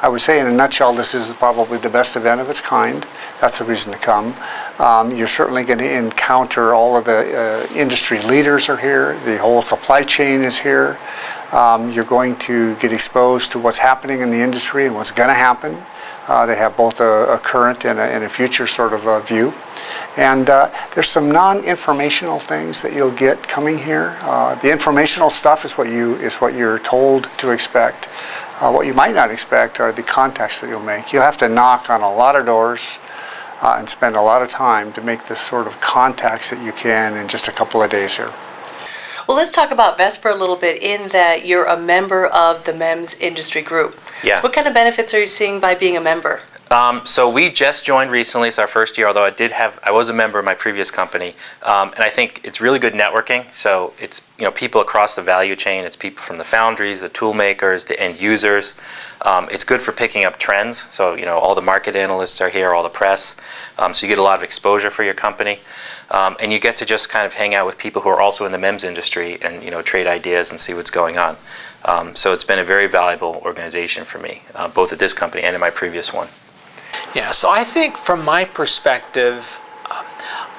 would say in a nutshell, this is probably the best event of its kind. That's the reason to come. You're certainly going to encounter all of the industry leaders are here. The whole supply chain is here. You're going to get exposed to what's happening in the industry and what's going to happen. They have both a current and a future sort of view. And there's some non-informational things that you'll get coming here. The informational stuff is what you're told to expect. What you might not expect are the contacts that you'll make. You have to knock on a lot of doors and spend a lot of time to make the sort of contacts that you can in just a couple of days here. Well, let's talk about Vesper a little bit, in that you're a member of the MEMS industry group. Yeah. So what kind of benefits are you seeing by being a member? So we just joined recently. It's our first year, although I was a member of my previous company. And I think it's really good networking. So it's, people across the value chain. It's people from the foundries, the tool makers, the end users. It's good for picking up trends. So, all the market analysts are here, all the press. So you get a lot of exposure for your company. And you get to just kind of hang out with people who are also in the MEMS industry and, trade ideas and see what's going on. So it's been a very valuable organization for me, both at this company and in my previous one. Yeah, so I think from my perspective,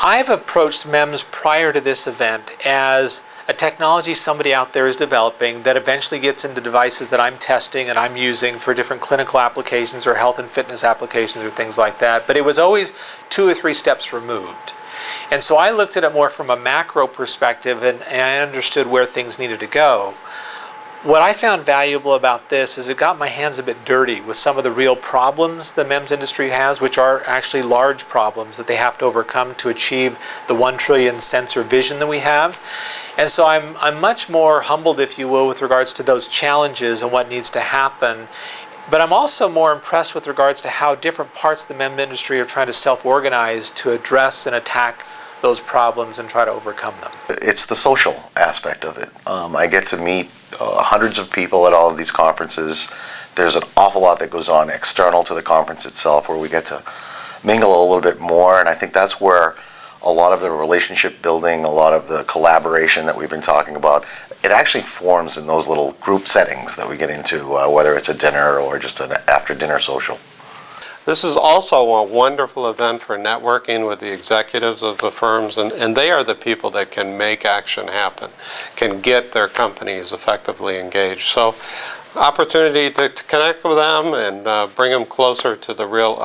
I've approached MEMS prior to this event as a technology somebody out there is developing that eventually gets into devices that I'm testing and I'm using for different clinical applications or health and fitness applications or things like that. But it was always 2 or 3 steps removed. And so I looked at it more from a macro perspective, and I understood where things needed to go. What I found valuable about this is it got my hands a bit dirty with some of the real problems the MEMS industry has, which are actually large problems that they have to overcome to achieve the 1 trillion sensor vision that we have. And so I'm much more humbled, if you will, with regards to those challenges and what needs to happen. But I'm also more impressed with regards to how different parts of the MEMS industry are trying to self-organize to address and attack those problems and try to overcome them. It's the social aspect of it. I get to meet hundreds of people at all of these conferences. There's an awful lot that goes on external to the conference itself where we get to mingle a little bit more, and I think that's where a lot of the relationship building, a lot of the collaboration that we've been talking about, it actually forms in those little group settings that we get into, whether it's a dinner or just an after-dinner social. This is also a wonderful event for networking with the executives of the firms, and they are the people that can make action happen, can get their companies effectively engaged. So opportunity to connect with them and bring them closer to the real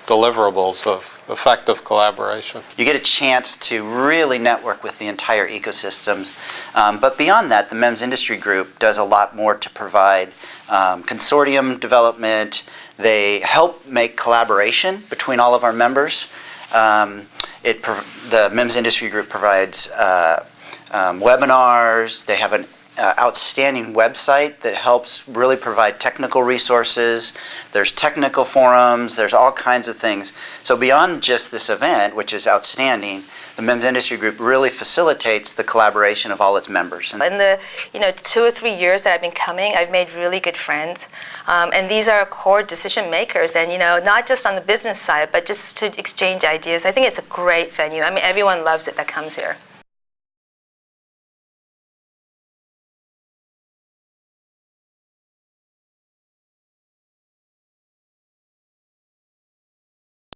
deliverables of effective collaboration. You get a chance to really network with the entire ecosystem. But beyond that, the MEMS Industry Group does a lot more to provide consortium development. They help make collaboration between all of our members. The MEMS Industry Group provides webinars. They have an outstanding website that helps really provide technical resources. There's technical forums. There's all kinds of things. So beyond just this event, which is outstanding, the MEMS Industry Group really facilitates the collaboration of all its members. In the 2 or 3 years that I've been coming, I've made really good friends, and these are core decision makers. And not just on the business side, but just to exchange ideas. I think it's a great venue. I mean, everyone loves it that comes here.